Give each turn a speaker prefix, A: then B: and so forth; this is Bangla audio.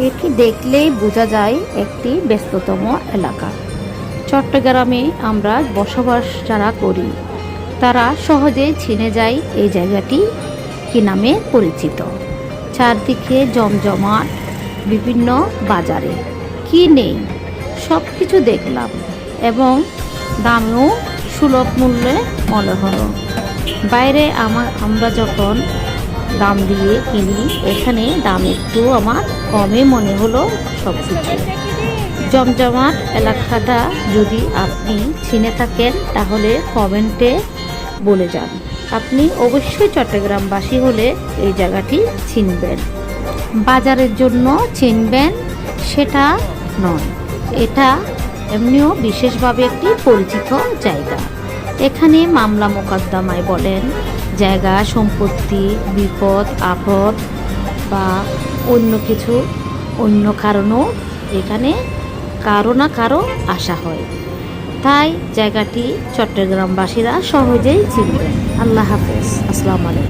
A: এটি দেখলেই বোঝা যায় একটি ব্যস্ততম এলাকা। চট্টগ্রামে আমরা বসবাস যারা করি তারা সহজেই চিনে যায় এই জায়গাটি কী নামে পরিচিত। চারদিকে জমজমাট, বিভিন্ন বাজারে কি নেই সব কিছু দেখলাম এবং দামেও সুলভ মূল্যে মনে হলো। বাইরে আমরা যখন দাম দিয়ে কিনি, এখানে দাম একটু আমার কমে মনে হলো সব কিছু। জমজমাট এলাকাটা যদি আপনি চিনে থাকেন তাহলে কমেন্টে বলে যান। আপনি অবশ্যই চট্টগ্রামবাসী হলে এই জায়গাটি চিনবেন। বাজারের জন্য চিনবেন সেটা নয়, এটা এমনিও বিশেষভাবে একটি পরিচিত জায়গা। এখানে মামলা মোকদ্দমায় বলেন, জায়গা সম্পত্তি, বিপদ আপদ বা অন্য কিছু অন্য কারণও এখানে কারো না কারো আসা হয়। তাই জায়গাটি চট্টগ্রামবাসীরা সহজেই চিনবেন। আল্লাহ হাফেজ, আসসালামু আলাইকুম।